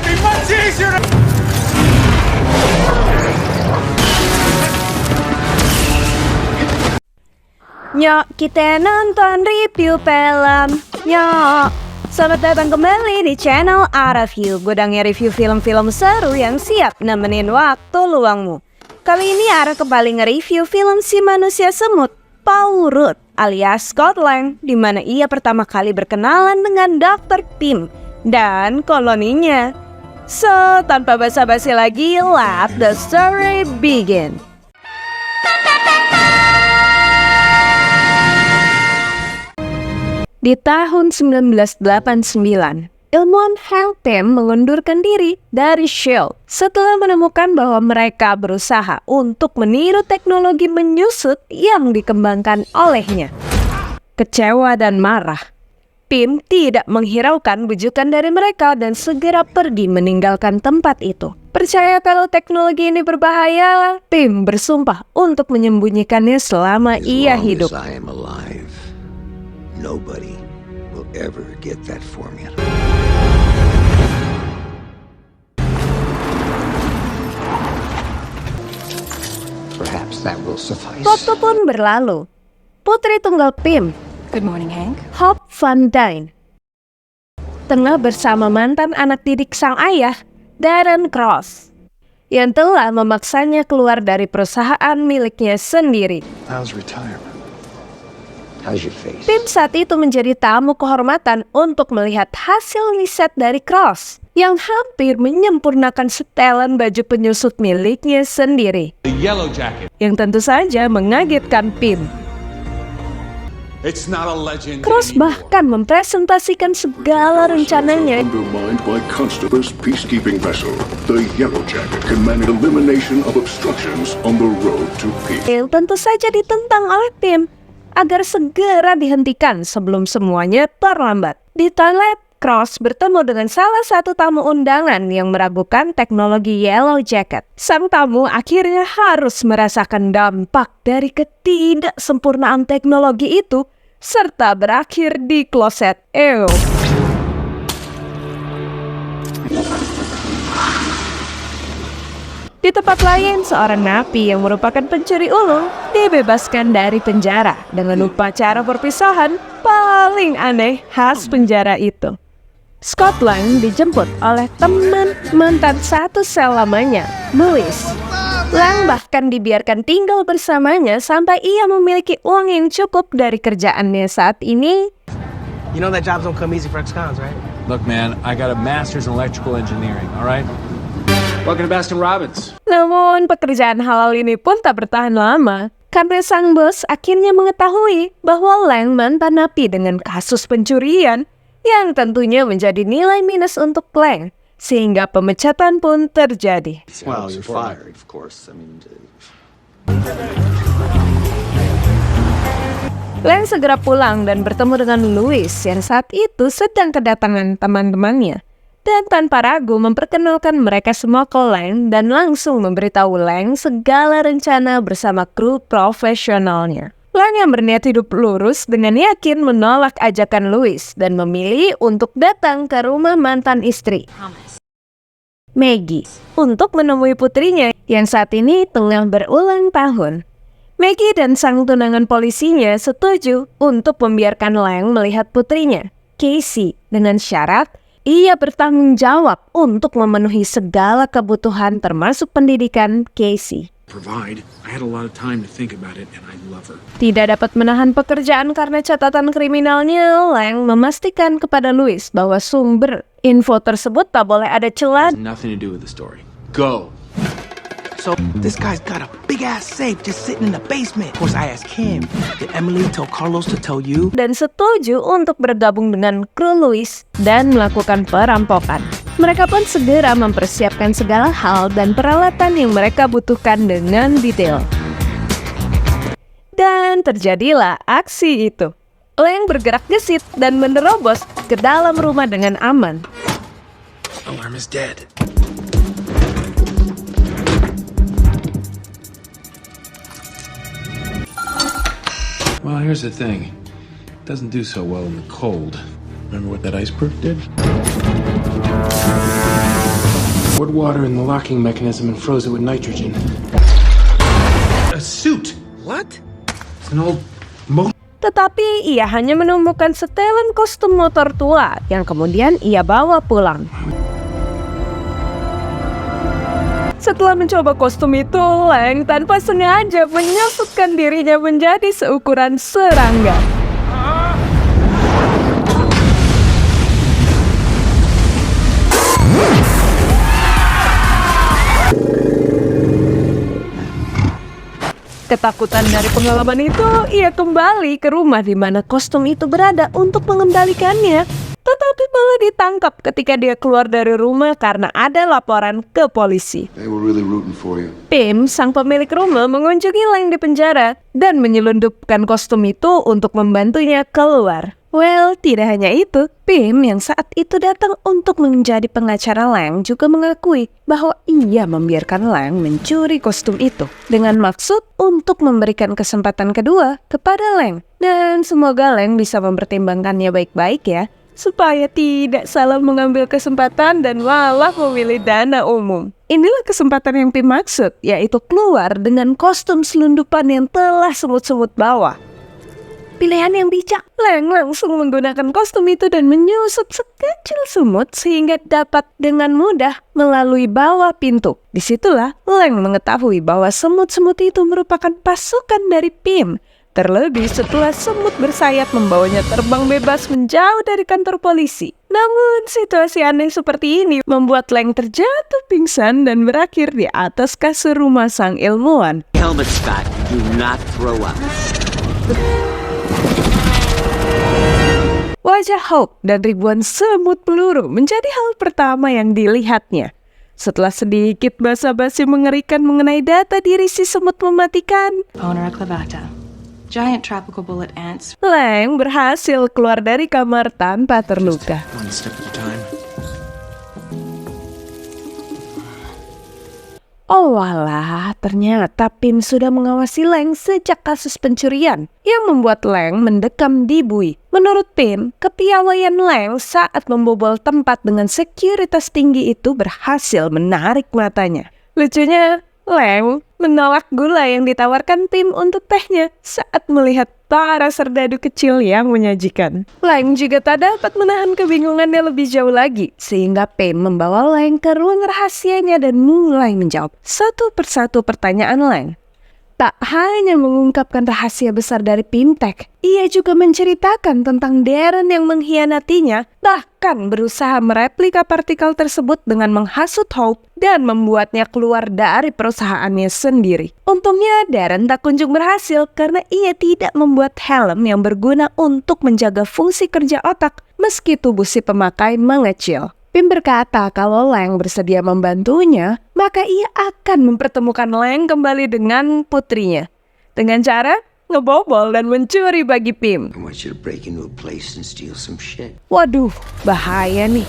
gonna be much easier. Nyok, kita nonton review film. Nyok, selamat datang kembali di channel A-Review, gudangnya review film-film seru yang siap nemenin waktu luangmu. Kali ini Ara kembali nge-review film si manusia semut, Paul Rudd alias Scott Lang, di mana ia pertama kali berkenalan dengan Dr. Pym dan koloninya. So, tanpa basa-basi lagi, let the story begin. Di tahun 1989, ilmuwan Hank Pym mengundurkan diri dari S.H.I.E.L.D. setelah menemukan bahwa mereka berusaha untuk meniru teknologi menyusut yang dikembangkan olehnya. Kecewa dan marah, Pym tidak menghiraukan bujukan dari mereka dan segera pergi meninggalkan tempat itu. Percaya kalau teknologi ini berbahaya, Pym bersumpah untuk menyembunyikannya selama ia hidup. Nobody will ever get that formula. Perhaps that will suffice. Waktu pun berlalu. Putri tunggal Pym, Good morning, Hank. Hope Van Dyne, tengah bersama mantan anak didik sang ayah, Darren Cross, yang telah memaksanya keluar dari perusahaan miliknya sendiri. How's retirement? How's your face? Pym saat itu menjadi tamu kehormatan untuk melihat hasil riset dari Cross yang hampir menyempurnakan setelan baju penyusut miliknya sendiri, The Yellow Jacket. yang tentu saja mengagetkan Pym. It's not a legend Cross anymore. bahkan mempresentasikan segala rencananya. Undermined by Constable's peacekeeping vessel, the Yellow Jacket can manage elimination of obstructions on the road to peace. Tentu saja ditentang oleh Pym agar segera dihentikan sebelum semuanya terlambat. Di toilet, Cross bertemu dengan salah satu tamu undangan yang meragukan teknologi Yellow Jacket. Sang tamu akhirnya harus merasakan dampak dari ketidaksempurnaan teknologi itu serta berakhir di kloset. Ew. Di tempat lain, seorang napi yang merupakan pencuri ulung dibebaskan dari penjara dengan upacara perpisahan paling aneh khas penjara itu. Scott Lang dijemput oleh teman mantan satu sel lamanya, Louis. Lang bahkan dibiarkan tinggal bersamanya sampai ia memiliki uang yang cukup dari kerjaannya saat ini. You know that jobs don't come easy for ex-cons, right? Look, man, I got a master's in electrical engineering, all right? Welcome to Baskin Robbins. Namun pekerjaan halal ini pun tak bertahan lama, karena sang bos akhirnya mengetahui bahwa Lang mantan napi dengan kasus pencurian, yang tentunya menjadi nilai minus untuk Lang, sehingga pemecatan pun terjadi. Well, you're fired, of course. I mean, Lang segera pulang dan bertemu dengan Louis yang saat itu sedang kedatangan teman-temannya. Dan tanpa ragu memperkenalkan mereka semua ke Lang dan langsung memberitahu Lang segala rencana bersama kru profesionalnya. Lang yang berniat hidup lurus dengan yakin menolak ajakan Louis dan memilih untuk datang ke rumah mantan istri, Maggie, untuk menemui putrinya yang saat ini tengah berulang tahun. Maggie dan sang tunangan polisinya setuju untuk membiarkan Lang melihat putrinya, Casey, dengan syarat ia bertanggung jawab untuk memenuhi segala kebutuhan termasuk pendidikan Casey. Tidak dapat menahan pekerjaan karena catatan kriminalnya, Lang memastikan kepada Louis bahwa sumber info tersebut tak boleh ada celah. Nothing to do with the story. Go. So this guy's got a big ass safe just sitting in the basement. Of course, I asked him, did Emily tell Carlos to tell you? Dan setuju untuk bergabung dengan kru Louis dan melakukan perampokan. Mereka pun segera mempersiapkan segala hal dan peralatan yang mereka butuhkan dengan detail. Dan terjadilah aksi itu. Lang bergerak gesit dan menerobos ke dalam rumah dengan aman. Alarm is dead. Well, here's the thing. It doesn't do so well in the cold. Remember what that iceberg did? poured water in the locking mechanism and froze it with nitrogen. A suit! What? It's an old motor. Tetapi ia hanya menemukan setelan kostum motor tua yang kemudian ia bawa pulang. Setelah mencoba kostum itu, Lang tanpa sengaja menyusupkan dirinya menjadi seukuran serangga. Ketakutan dari pengalaman itu, ia kembali ke rumah di mana kostum itu berada untuk mengembalikannya. Tetapi malah ditangkap ketika dia keluar dari rumah karena ada laporan ke polisi. They were really rooting for you. Pim, sang pemilik rumah, mengunjungi Lang di penjara dan menyelundupkan kostum itu untuk membantunya keluar. Well, tidak hanya itu, Pim yang saat itu datang untuk menjadi pengacara Lang juga mengakui bahwa ia membiarkan Lang mencuri kostum itu dengan maksud untuk memberikan kesempatan kedua kepada Lang. Dan semoga Lang bisa mempertimbangkannya baik-baik ya, supaya tidak salah mengambil kesempatan dan malah memilih dana umum. Inilah kesempatan yang Pim maksud, yaitu keluar dengan kostum selundupan yang telah semut-semut bawa. Pilihan yang bijak. Lang langsung menggunakan kostum itu dan menyusup sekecil semut sehingga dapat dengan mudah melalui bawah pintu. Disitulah Lang mengetahui bahwa semut-semut itu merupakan pasukan dari Pim. Terlebih setelah semut bersayap membawanya terbang bebas menjauh dari kantor polisi. Namun situasi aneh seperti ini membuat Lang terjatuh pingsan dan berakhir di atas kasur rumah sang ilmuwan. Helmet, Scott. Do not throw up. Wajah Hope dan ribuan semut peluru menjadi hal pertama yang dilihatnya. Setelah sedikit basa-basi mengerikan mengenai data diri si semut mematikan, Ponera clavata. Giant tropical bullet ants. Lang berhasil keluar dari kamar tanpa terluka. One step at a time. Oh walah, ternyata Pim sudah mengawasi Lang sejak kasus pencurian yang membuat Lang mendekam di bui. Menurut Pim, kepiawaian Lang saat membobol tempat dengan sekuritas tinggi itu berhasil menarik matanya. Lucunya, Lang menolak gula yang ditawarkan Pim untuk tehnya saat melihat para serdadu kecil yang menyajikan. Lang juga tak dapat menahan kebingungannya lebih jauh lagi, sehingga Pim membawa Lang ke ruang rahasianya dan mulai menjawab satu persatu pertanyaan Lang. Tak hanya mengungkapkan rahasia besar dari Pimtech, ia juga menceritakan tentang Darren yang mengkhianatinya, bahkan berusaha mereplika partikel tersebut dengan menghasut Hope dan membuatnya keluar dari perusahaannya sendiri. Untungnya Darren tak kunjung berhasil karena ia tidak membuat helm yang berguna untuk menjaga fungsi kerja otak meski tubuh si pemakai mengecil. Pim berkata kalau Lang bersedia membantunya, maka ia akan mempertemukan Lang kembali dengan putrinya dengan cara ngebobol dan mencuri bagi Pim. I want you to break into a place and steal some shit. Waduh, bahaya nih.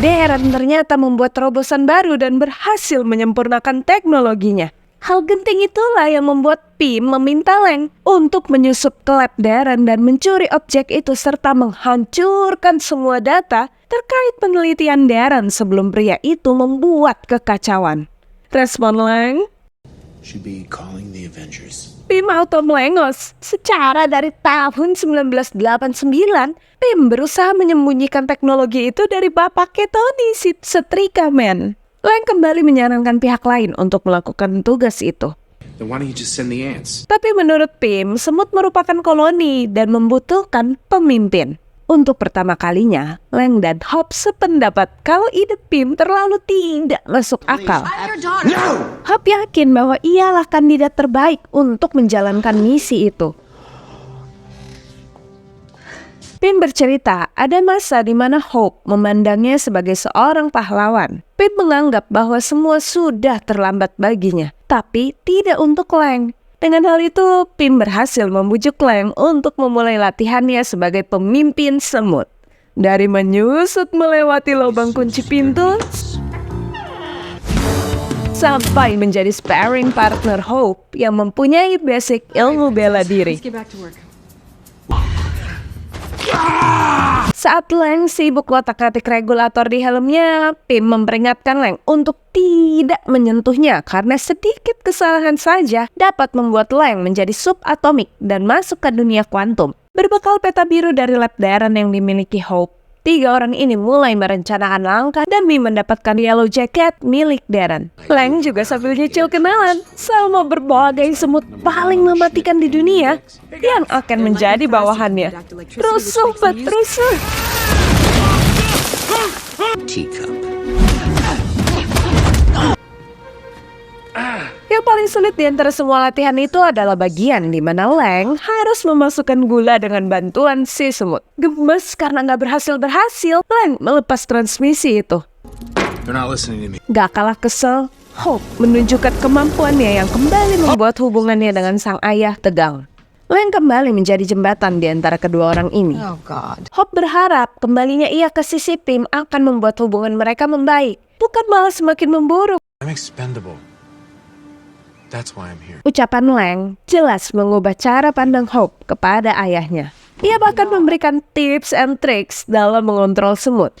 Darren ternyata membuat terobosan baru dan berhasil menyempurnakan teknologinya. Hal genting itulah yang membuat Pim meminta Lang untuk menyusup ke lab Darren dan mencuri objek itu serta menghancurkan semua data terkait penelitian Darren sebelum pria itu membuat kekacauan. Respon Lang? Should be calling the Avengers. Pim auto melengos. Secara dari tahun 1989, Pim berusaha menyembunyikan teknologi itu dari bapaknya Tony, si setrika man. Lang kembali menyarankan pihak lain untuk melakukan tugas itu. Then why don't you just send the ants? Tapi menurut Pim, semut merupakan koloni dan membutuhkan pemimpin. Untuk pertama kalinya, Lang dan Hope sependapat kalau ide Pim terlalu tidak masuk akal. Hope yakin bahwa ialah kandidat terbaik untuk menjalankan misi itu. Pim bercerita ada masa di mana Hope memandangnya sebagai seorang pahlawan. Pim menganggap bahwa semua sudah terlambat baginya, tapi tidak untuk Lang. Dengan hal itu, Pim berhasil membujuk Lang untuk memulai latihannya sebagai pemimpin semut. Dari menyusut melewati lubang kunci pintu, sampai menjadi sparring partner Hope yang mempunyai basic ilmu bela diri. Saat Lang sibuk otak-atik regulator di helmnya, Pim memperingatkan Lang untuk tidak menyentuhnya karena sedikit kesalahan saja dapat membuat Lang menjadi subatomik dan masuk ke dunia kuantum. Berbekal peta biru dari lab Darren yang dimiliki Hope, 3 orang ini mulai merencanakan langkah demi mendapatkan Yellow Jacket milik Darren. Lang juga sambil nyicil kenalan sama berbagai semut paling mematikan di dunia yang akan menjadi bawahannya. Rusuh bet rusuh. Teacup. Yang paling sulit di antara semua latihan itu adalah bagian di mana Lang harus memasukkan gula dengan bantuan si semut. Gemes karena nggak berhasil, Lang melepas transmisi itu. They're not listening to me. Gak kalah kesel, Hope menunjukkan kemampuannya yang kembali membuat hubungannya dengan sang ayah tegang. Lang kembali menjadi jembatan di antara kedua orang ini. Oh, God. Hope berharap kembalinya ia ke sisi Pim akan membuat hubungan mereka membaik, bukan malah semakin memburuk. I'm expendable. That's why I'm here. Ucapan Lang jelas mengubah cara pandang Hope kepada ayahnya. Ia bahkan memberikan tips and tricks dalam mengontrol semut.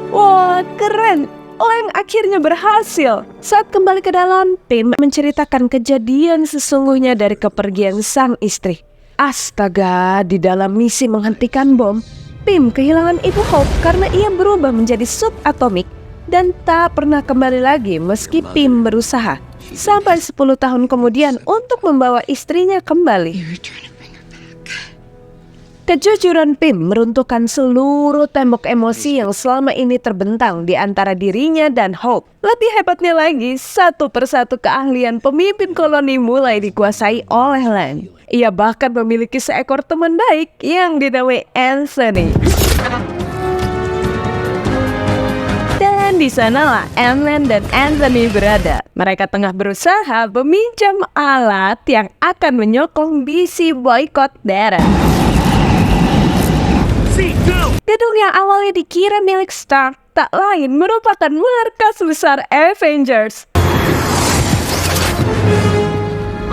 Wah, keren! Lang akhirnya berhasil. Saat kembali ke dalam, Pim menceritakan kejadian sesungguhnya dari kepergian sang istri. Astaga, di dalam misi menghentikan bom, Pim kehilangan ibu Hope karena ia berubah menjadi subatomik dan tak pernah kembali lagi meski Pim berusaha sampai 10 tahun kemudian untuk membawa istrinya kembali. Kejujuran Pim meruntuhkan seluruh tembok emosi yang selama ini terbentang di antara dirinya dan Hope. Lebih hebatnya lagi, satu persatu keahlian pemimpin koloni mulai dikuasai oleh Lang. Ia bahkan memiliki seekor teman baik yang dinamai Anthony. Dan di sanalah Ant-Man dan Anthony berada. Mereka tengah berusaha meminjam alat yang akan menyokong misi boykot Darren. Gedung yang awalnya dikira milik Stark tak lain merupakan markas besar Avengers.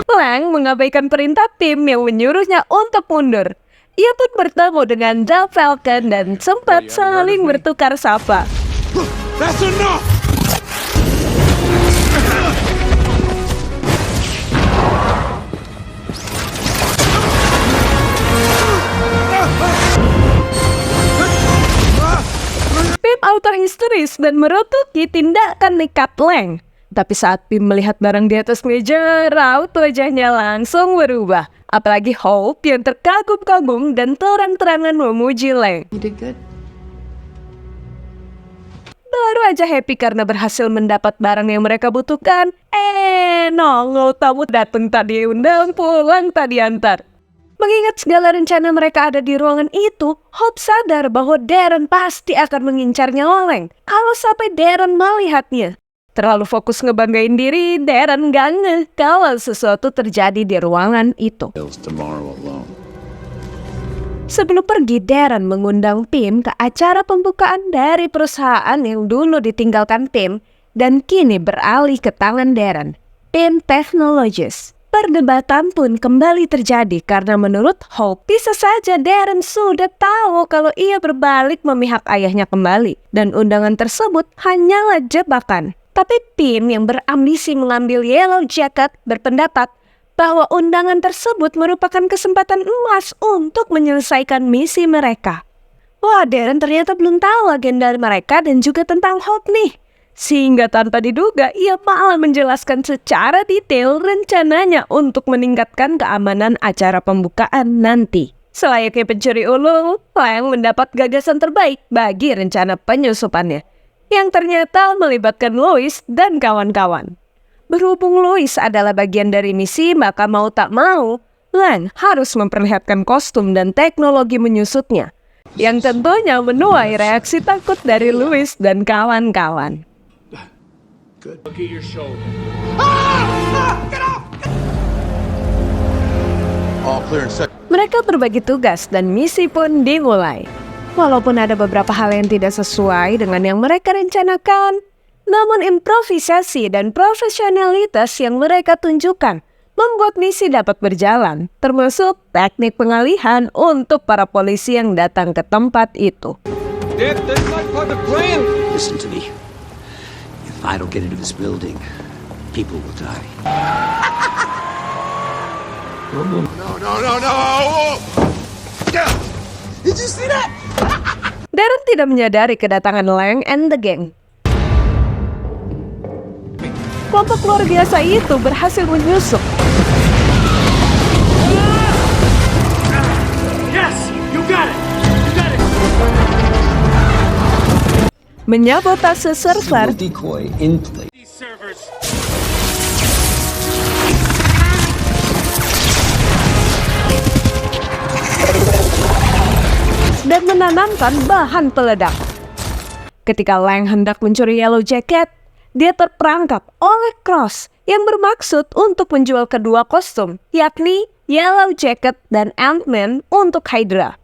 Lang mengabaikan perintah Pim yang menyuruhnya untuk mundur. Ia pun bertemu dengan The Falcon dan sempat saling bertukar sapa. That's enough! Pim auto histeris dan merutuki tindakan nekat Lang. Tapi saat Pim melihat barang di atas meja, raut wajahnya langsung berubah. Apalagi Hope yang terkagum-kagum dan terang-terangan memuji Lang. You did good. Baru aja happy karena berhasil mendapat barang yang mereka butuhkan. Nongol tamu datang tadi undang, pulang tadi antar. Mengingat segala rencana mereka ada di ruangan itu, Hope sadar bahwa Darren pasti akan mengincarnya Lang kalau sampai Darren melihatnya. Terlalu fokus ngebanggain diri, Darren gak ngeh kalau sesuatu terjadi di ruangan itu. Sebelum pergi, Darren mengundang Pim ke acara pembukaan dari perusahaan yang dulu ditinggalkan Pim dan kini beralih ke tangan Darren, Pim Technologies. Perdebatan pun kembali terjadi karena menurut Hope bisa saja Darren sudah tahu kalau ia berbalik memihak ayahnya kembali dan undangan tersebut hanyalah jebakan. Tapi Pim yang berambisi mengambil Yellow Jacket berpendapat bahwa undangan tersebut merupakan kesempatan emas untuk menyelesaikan misi mereka. Wah, Darren ternyata belum tahu agenda mereka dan juga tentang Hope nih. Sehingga tanpa diduga, ia malah menjelaskan secara detail rencananya untuk meningkatkan keamanan acara pembukaan nanti. Selayaknya pencuri ulung, Lang mendapat gagasan terbaik bagi rencana penyusupannya, yang ternyata melibatkan Lois dan kawan-kawan. Berhubung Lois adalah bagian dari misi, maka mau tak mau, Lang harus memperlihatkan kostum dan teknologi menyusutnya, yang tentunya menuai reaksi takut dari Lois dan kawan-kawan. Look at your shoulder. All clear and set. Mereka berbagi tugas dan misi pun dimulai. Walaupun ada beberapa hal yang tidak sesuai dengan yang mereka rencanakan, namun improvisasi dan profesionalitas yang mereka tunjukkan membuat misi dapat berjalan, termasuk teknik pengalihan untuk para polisi yang datang ke tempat itu. Listen to me. If I don't get into this building, people will die. Did you see that? Darren tidak menyadari kedatangan Lang and the gang. Kelompok luar biasa itu berhasil menyusup. Yes, you got it. You got it. Menyabotase server Decoy in place. These servers. dan menanamkan bahan peledak. Ketika Lang hendak mencuri Yellow Jacket, dia terperangkap oleh Cross yang bermaksud untuk menjual kedua kostum, yakni Yellow Jacket dan Ant-Man untuk Hydra.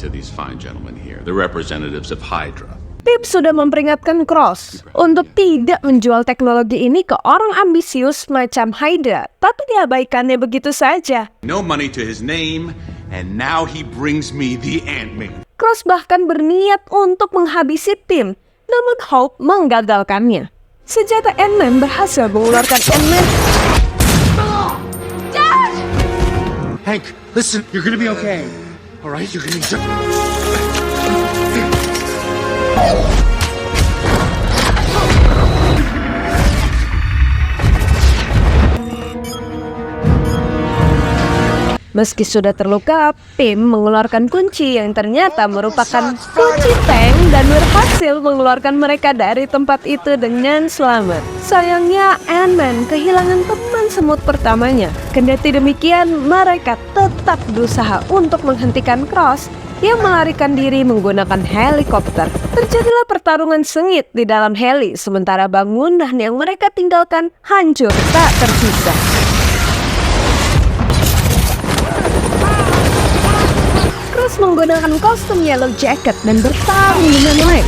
To these fine gentlemen here, the representatives of Hydra. Pip sudah memperingatkan Cross untuk tidak menjual teknologi ini ke orang ambisius macam Hydra, tapi diabaikannya begitu saja. No money to his name, and now he brings me the Ant-Man. Cross bahkan berniat untuk menghabisi Pim, namun Hope menggagalkannya. Senjata Ant-Man berhasil mengeluarkan Ant-Man. Hank, listen, you're gonna be okay. All right, you're gonna be... Meski sudah terluka, Pim mengeluarkan kunci yang ternyata merupakan kunci tank dan berhasil mengeluarkan mereka dari tempat itu dengan selamat. Sayangnya, Ant-Man kehilangan teman semut pertamanya. Kendati demikian, mereka tetap berusaha untuk menghentikan Cross yang melarikan diri menggunakan helikopter. Terjadilah pertarungan sengit di dalam heli, sementara bangunan yang mereka tinggalkan hancur tak tersisa. Cross menggunakan kostum Yellow Jacket dan bertarung dengan Lang.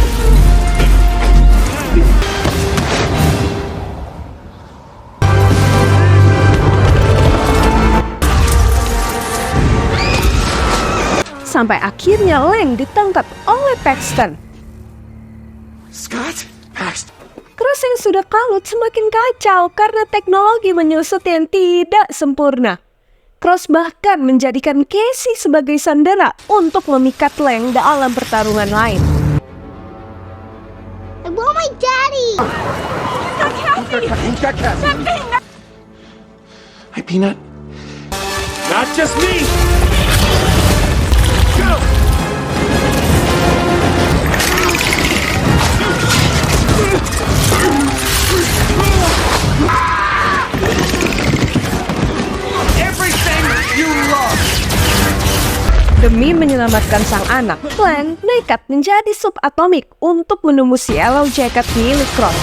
Sampai akhirnya Lang ditangkap oleh Paxton. Scott? Paxton. Cross yang sudah kalut semakin kacau karena teknologi menyusut yang tidak sempurna. Cross bahkan menjadikan Casey sebagai sandera untuk memikat Lang dalam pertarungan lain. I want my daddy! Hi, Peanut. Not just me. Go. Everything you love. Demi menyelamatkan sang anak, Lang nekat menjadi subatomik untuk menembus Yellow Jacket milik Cross.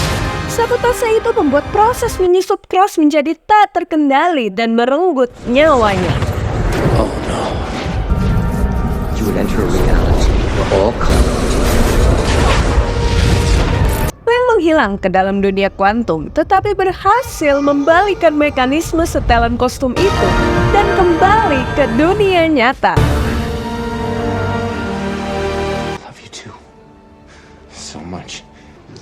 Sabotase itu membuat proses menyusup Cross menjadi tak terkendali dan merenggut nyawanya. Oh no. You would enter a reality where all colors. Lang menghilang ke dalam dunia kuantum, tetapi berhasil membalikan mekanisme setelan kostum itu dan kembali ke dunia nyata. Love you too. So much.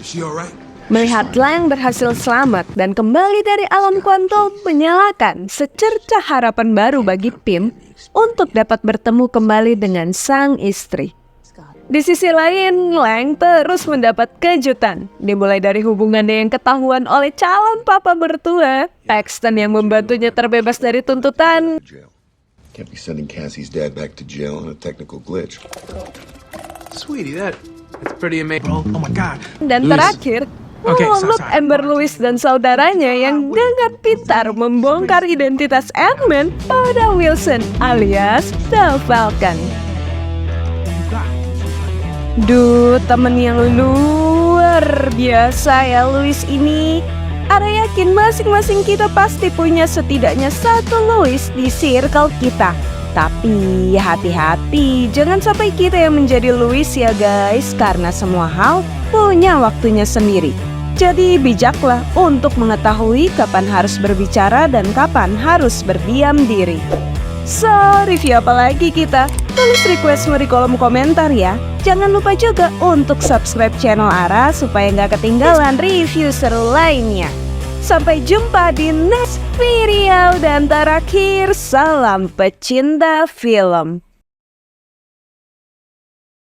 Is she all right? Melihat Lang berhasil selamat dan kembali dari alam kuantum menyalakan secercah harapan baru bagi Pim untuk dapat bertemu kembali dengan sang istri. Di sisi lain, Lang terus mendapat kejutan, dimulai dari hubungannya yang ketahuan oleh calon papa mertua, Paxton yang membantunya terbebas dari tuntutan, Can't be sending Cassie's dad back to jail on a technical glitch. Sweetie, that's pretty amazing, bro. Oh my God. dan terakhir, Okay, mengungut sorry. Amber Louis dan saudaranya yang dengan pintar membongkar identitas Ant-Man pada Wilson alias The Falcon. Duh, temen yang luar biasa ya Louis ini. Ada yakin masing-masing kita pasti punya setidaknya satu Louis di circle kita. Tapi hati-hati, jangan sampai kita yang menjadi Louis ya guys, karena semua hal punya waktunya sendiri. Jadi bijaklah untuk mengetahui kapan harus berbicara dan kapan harus berdiam diri. So, review apa lagi kita? Tulis requestmu di kolom komentar ya. Jangan lupa juga untuk subscribe channel Ara supaya nggak ketinggalan review seru lainnya. Sampai jumpa di next video dan terakhir, salam pecinta film.